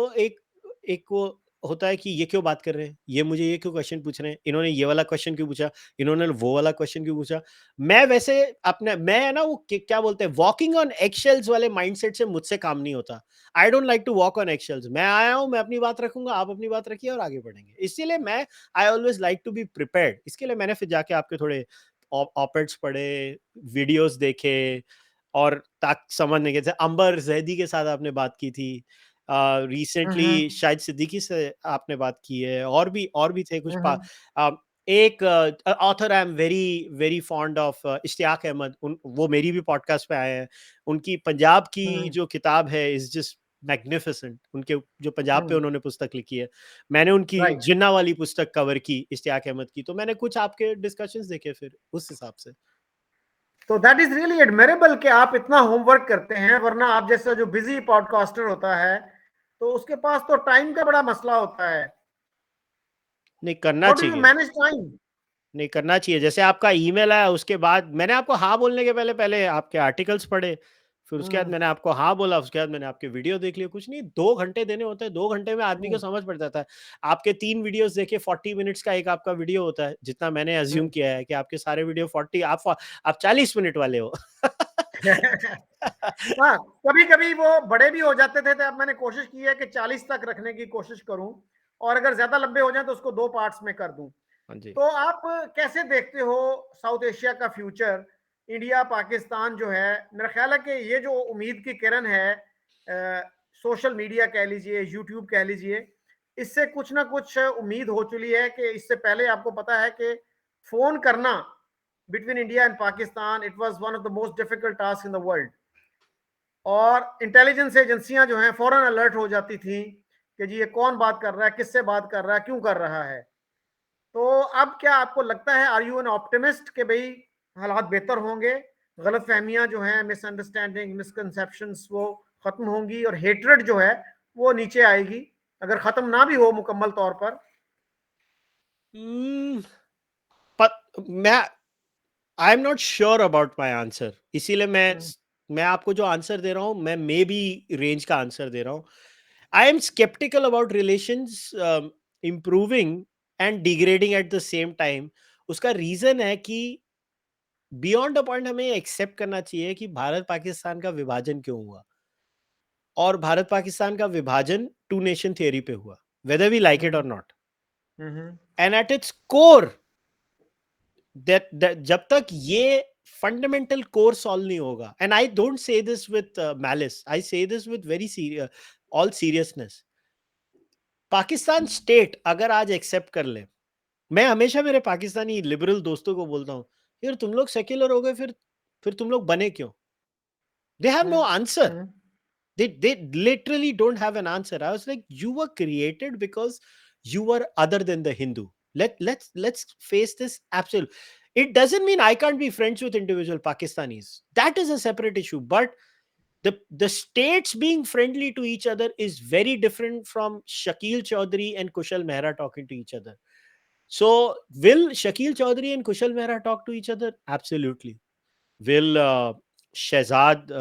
होता है कि ये क्यों बात कर रहे हैं, ये मुझे ये क्यों क्वेश्चन पूछ रहे हैं, इन्होंने ये वाला क्वेश्चन क्यों पूछा, इन्होंने वो वाला क्वेश्चन क्यों पूछा। मैं वैसे मैं ना वो क्या बोलते हैं, वॉकिंग ऑन एक्शेल्स वाले माइंडसेट से मुझसे काम नहीं होता। I don't like to walk on eggshells. मैं आया हूं, मैं अपनी बात रखूंगा, आप अपनी बात रखिए और आगे बढ़ेंगे। इसीलिए मैं I always like to be prepared. इसके लिए मैंने फिर जाके आपके थोड़े ऑपेड्स पढ़े, वीडियोस देखे, और ताक समझने के, जैसे अंबर जैदी के साथ आपने बात की थी, रिसेंटली शायद सिद्दीकी से आपने बात की है, और भी थे कुछ एक author I am very very fond of, Ishtiaq Ahmed, वो मेरी भी पॉडकास्ट पे आए हैं। उनकी पंजाब की जो किताब है इज जस्ट मैग्निफिसेंट, उनके जो पंजाब पे उन्होंने पुस्तक लिखी है, मैंने उनकी राइट। जिन्ना वाली पुस्तक कवर की इश्तियाक अहमद की, तो मैंने कुछ आपके डिस्कशंस देखे फिर उस हिसाब से। तो दैट इज रियली एडमिरेबल कि आप इतना होमवर्क करते हैं, वरना आप जैसा जो बिजी पॉडकास्टर होता है तो उसके पास तो टाइम का बड़ा मसला होता है। नहीं, करना हाउ डू यू चाहिए, मैनेज टाइम? नहीं करना चाहिए। जैसे आपका ईमेल आया, उसके बाद मैंने आपको हाँ बोलने के पहले पहले आपके आर्टिकल्स पढ़े, फिर उसके बाद मैंने आपको हाँ बोला, उसके बाद मैंने आपके वीडियो देख लिए। कुछ नहीं, 2 घंटे देने होते हैं, 2 घंटे में आदमी को समझ पड़ जाता है। आपके 3 वीडियोस देखे, 40 मिनट्स का एक आपका वीडियो होता है, जितना मैंने अज्यूम किया है कि आपके सारे वीडियो 40, आप 40 मिनट वाले हो। हाँ, कभी कभी वो बड़े भी हो जाते थे, तो अब मैंने कोशिश की है कि 40 तक रखने की कोशिश करूं, और अगर ज्यादा लंबे हो जाए तो उसको 2 पार्ट्स में कर दूं। हाँ जी। तो आप कैसे देखते हो साउथ एशिया का फ्यूचर? इंडिया पाकिस्तान जो है, मेरा ख्याल है कि ये जो उम्मीद की किरण है, सोशल मीडिया कह लीजिए, यूट्यूब कह लीजिए, इससे कुछ ना कुछ उम्मीद हो चुकी है कि इससे पहले आपको पता है कि फोन करना between India and Pakistan, it was one of the most difficult task in the world, और इंटेलिजेंस एजेंसियां जो हैं फौरन अलर्ट हो जाती थी कि जी ये कौन बात कर रहा है, किससे बात कर रहा है, क्यों कर रहा है। तो अब क्या आपको लगता है, आर यू एन ऑप्टिमिस्ट कि भाई हालात बेहतर होंगे, गलत फहमियां जो हैं, मिसअंडरस्टैंडिंग, मिसकंसेप्शंस, वो खत्म होंगी और हेट्रेड जो है वो नीचे आएगी, अगर खत्म ना भी हो मुकम्मल तौर पर? मैं I am not sure about my answer, इसीलिए मैं आपको जो आंसर दे रहा हूं, मैं मे बी रेंज का आंसर दे रहा हूं। I am sceptical about relations improving and degrading at the same time. उसका रीजन है कि बियॉन्ड द पॉइंट हमें एक्सेप्ट करना चाहिए कि भारत पाकिस्तान का विभाजन क्यों हुआ, और भारत पाकिस्तान का विभाजन 2 नेशन थियरी पे हुआ, whether we like it or not. And at its core, that जब तक ये फंडामेंटल कोर सॉल्व नहीं होगा, and I don't say this with malice, I say this with very all seriousness, Pakistan state अगर आज accept कर ले, मैं हमेशा मेरे पाकिस्तानी लिबरल दोस्तों को बोलता हूँ, यार तुम लोग सेक्युलर हो गए, फिर तुम लोग बने क्यों? They have no answer, they literally don't have an answer. I was like, you were created because you were other than the Hindu. Let's face this. Absolutely, it doesn't mean I can't be friends with individual Pakistanis. That is a separate issue, but the states being friendly to each other is very different from Shakil Chaudhary and Kushal Mehra talking to each other. So will Shakil Chaudhary and Kushal Mehra talk to each other? Absolutely. Will Shehzad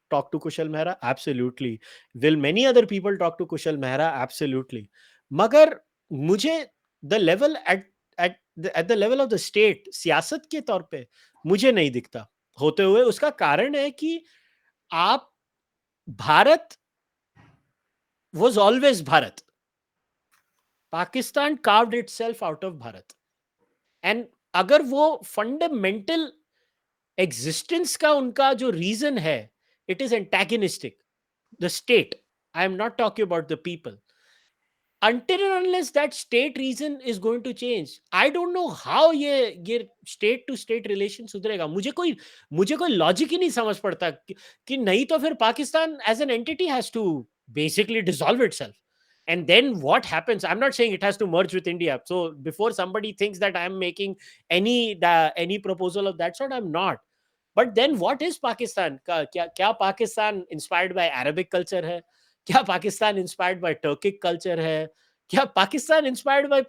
talk to Kushal Mehra? Absolutely. Will many other people talk to Kushal Mehra? Absolutely. मगर मुझे the level at the level of the state, सियासत के तौर पे मुझे नहीं दिखता होते हुए। उसका कारण है कि आप, Bharat was always Bharat, Pakistan carved itself out of Bharat, and अगर वो फंडामेंटल एग्जिस्टेंस का उनका जो रीजन है, it is antagonistic, the state, I am not talking about the people, until and unless that state reason is going to change, I don't know how ये state to state relation सुधरेगा। मुझे कोई logic ही नहीं समझ पड़ता कि नहीं तो फिर Pakistan as an entity has to basically dissolve itself, and then what happens? I'm not saying it has to merge with India, so before somebody thinks that I'm making any proposal of that sort, I'm not. But then what is Pakistan? क्या Pakistan inspired by Arabic culture है? क्या Pakistan inspired by Turkic culture है? क्या Pakistan inspired by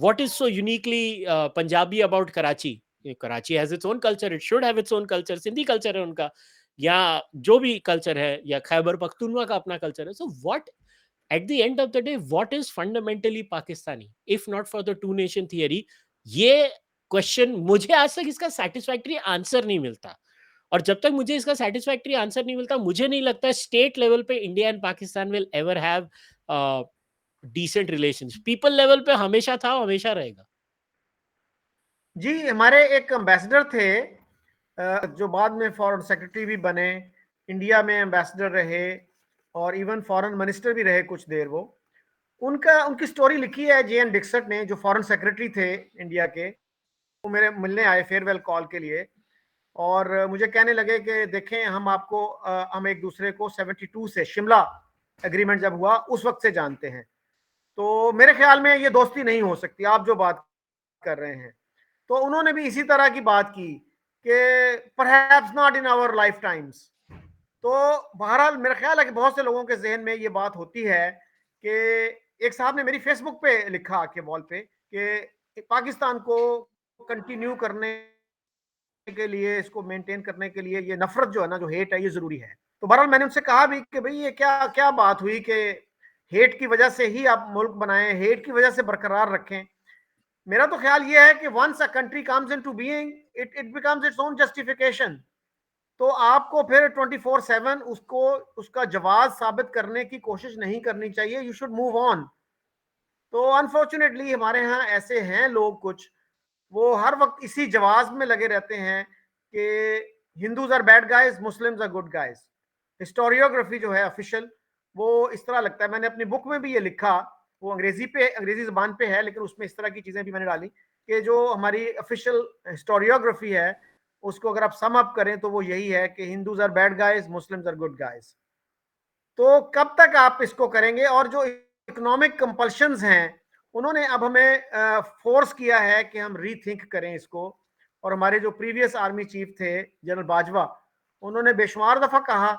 what is so uniquely Punjabi about Karachi? Karachi has its own culture, it should have its own culture, Sindhi culture है उनका, या जो भी कल्चर है, या खैबर पख्तूनवा का अपना कल्चर है। So what, eight the end of the day, what is fundamentally Pakistani if not for the 2 nation theory? ये क्वेश्चन, मुझे आज तक इसका सेटिस्फैक्टरी आंसर नहीं मिलता, और जब तक मुझे इसका सेटिस्फैक्टरी आंसर नहीं मिलता, मुझे नहीं लगता स्टेट लेवल पे India and Pakistan will ever have decent relations. People level पे हमेशा था, हमेशा रहेगा। जी, हमारे एक एम्बेसडर थे जो बाद में फॉरेन सेक्रेटरी भी बने, इंडिया में एम्बेसडर रहे, और इवन फॉरेन मिनिस्टर भी रहे कुछ देर। वो उनकी स्टोरी लिखी है जे एन डिक्सट ने, जो फॉरेन सेक्रेटरी थे इंडिया के। वो मेरे मिलने आए फेयरवेल कॉल के लिए, और मुझे कहने लगे कि देखें हम एक दूसरे को 72 से शिमला एग्रीमेंट जब हुआ उस वक्त से जानते हैं, तो मेरे ख्याल में ये दोस्ती नहीं हो सकती आप जो बात कर रहे हैं। तो उन्होंने भी इसी तरह की बात की कि perhaps not in our lifetimes. तो बहरहाल मेरा ख्याल है कि बहुत से लोगों के जहन में ये बात होती है कि एक साहब ने मेरी फेसबुक पे लिखा कि वॉल पे कि पाकिस्तान को कंटिन्यू करने के लिए, इसको मेंटेन करने के लिए ये नफरत जो है ना, जो हेट है, ये जरूरी है। तो बहरहाल मैंने उनसे कहा भी कि भाई ये क्या क्या बात हुई कि हेट की वजह से ही आप मुल्क बनाएं, हेट की वजह से बरकरार रखें। मेरा तो ख्याल ये है कि once a country comes into being, it becomes its own justification. तो आपको फिर 24/7 उसको उसका जवाब साबित करने की कोशिश नहीं करनी चाहिए, यू शुड मूव ऑन। तो अनफॉर्चुनेटली हमारे यहाँ ऐसे हैं लोग कुछ, वो हर वक्त इसी जवाब में लगे रहते हैं कि Hindus are bad guys, Muslims are good guys. Historiography जो है ऑफिशियल, वो इस तरह लगता है। मैंने अपनी बुक में भी ये लिखा, वो अंग्रेजी जबान पे है, लेकिन उसमें इस तरह की चीजें भी मैंने डाली कि जो हमारी ऑफिशियल हिस्टोरियोग्राफी है उसको अगर आप सम अप करें तो वो यही है कि Hindus are bad guys, Muslims are good guys. तो कब तक आप इसको करेंगे? और जो इकोनॉमिक कंपल्शंस हैं, उन्होंने अब हमें फोर्स किया है कि हम रीथिंक करें इसको। और हमारे जो प्रीवियस आर्मी चीफ थे जनरल बाजवा, उन्होंने बेशुमार दफा कहा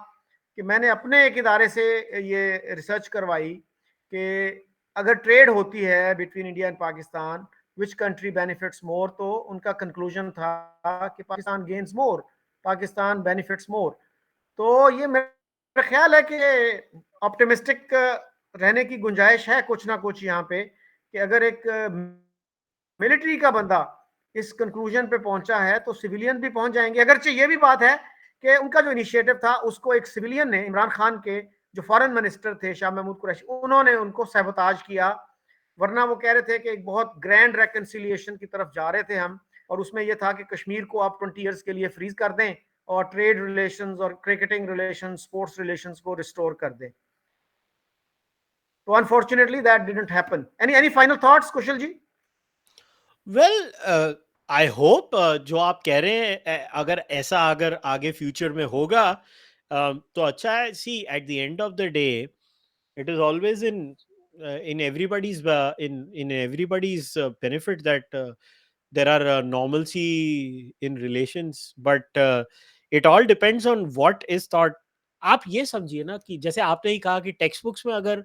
कि मैंने अपने एक इदारे से ये रिसर्च करवाई कि अगर ट्रेड होती है between India and Pakistan, which country benefits more, तो उनका कंक्लूजन था कि Pakistan gains more, Pakistan benefits more. तो ये मेरा ख्याल है कि ऑप्टिमिस्टिक रहने की गुंजाइश है कुछ ना कुछ यहाँ पे, कि अगर एक मिलिट्री का बंदा इस कंक्लूजन पे पहुंचा है तो सिविलियन भी पहुंच जाएंगे। अगरचे ये भी बात है कि उनका जो इनिशिएटिव था उसको एक सिविलियन ने, इमरान खान के जो फॉरेन मिनिस्टर थे शाह महमूद कुरैशी, उन्होंने उनको सैबोताज किया। वरना वो कह रहे थे कि एक बहुत ग्रैंड रेकन्सिलिएशन की तरफ जा रहे थे हम, और उसमें यह था कि कश्मीर को आप 20 ईयर्स के लिए फ्रीज कर दें और ट्रेड रिलेशंस और क्रिकेटिंग रिलेशंस, स्पोर्ट्स रिलेशंस को रिस्टोर कर दें। तो unfortunately that didn't happen. Any final thoughts Kushal ji? Well, I hope जो आप कह रहे हैं अगर आगे फ्यूचर में होगा तो अच्छा है। See at the end of the day it is always in everybody's benefit that there are normalcy in relations, but it all depends on what is thought. आप ये समझिए ना कि जैसे आपने ही कहा कि टेक्स्ट बुक्स में अगर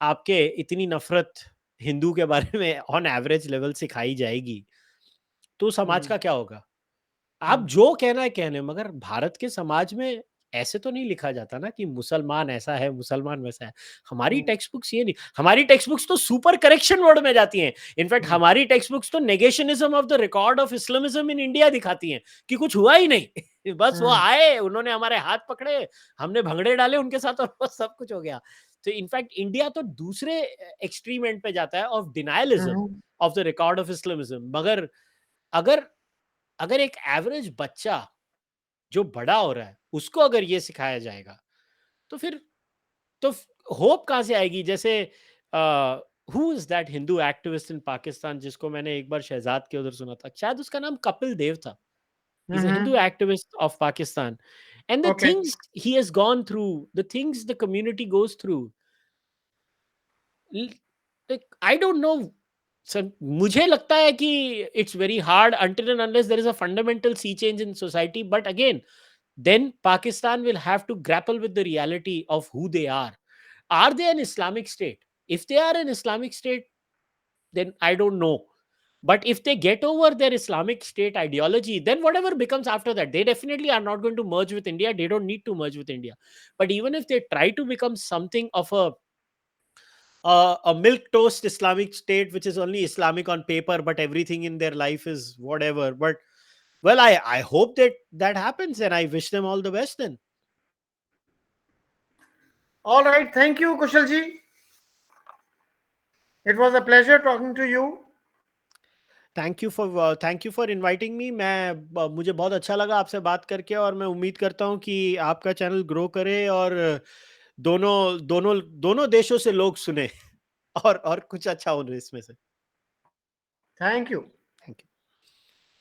आपके इतनी नफरत हिंदू के बारे में ऑन एवरेज लेवल सिखाई जाएगी तो समाज का क्या होगा? आप जो कहना है कहने, मगर भारत के समाज में ऐसे तो नहीं लिखा जाता ना कि मुसलमान ऐसा है, मुसलमान वैसा है। हमारी टेक्स्ट बुक्स ये नहीं, हमारी टेक्स्ट बुक्स तो सुपर करेक्शन वर्ड में जाती हैं। इनफैक्ट हमारी टेक्स्ट बुक्स तो negationism of the record of Islamism in India दिखाती हैं कि कुछ हुआ ही नहीं। बस वो आए, उन्होंने हमारे हाथ पकड़े, हमने भंगड़े डाले उनके साथ और सब कुछ हो गया। तो इनफैक्ट इंडिया तो दूसरे एक्सट्रीम एंड पे जाता है of denialism of the record of Islamism. मगर अगर अगर एक एवरेज बच्चा जो बड़ा हो रहा है उसको अगर ये सिखाया जाएगा तो फिर तो होप कहां से आएगी? जैसे who is that Hindu activist in Pakistan जिसको मैंने एक बार शहजाद के उधर सुना था, शायद उसका नाम कपिल देव था। ही is a Hindu activist of Pakistan, and the okay. Things he has gone through, the things the community goes through, I don't no. Sir मुझे लगता है कि it's very hard until and unless there is a fundamental sea change in society, but again then Pakistan will have to grapple with the reality of who they are. Are they an Islamic state? If they are an Islamic state, then I don't know. But if they get over their Islamic state ideology, then whatever becomes after that, they definitely are not going to merge with India. They don't need to merge with India. But even if they try to become something of a milk toast Islamic state, which is only Islamic on paper, but everything in their life is whatever. But well, I hope that that happens, and I wish them all the best. Then, All right, thank you Kushal ji. It was a pleasure talking to you. Thank you for inviting me. मुझे बहुत अच्छा लगा आपसे बात करके, और मैं उम्मीद करता हूँ कि आपका चैनल ग्रो करे और दोनों दोनों दोनों देशों से लोग सुने और कुछ अच्छा हो इसमें से। Thank you.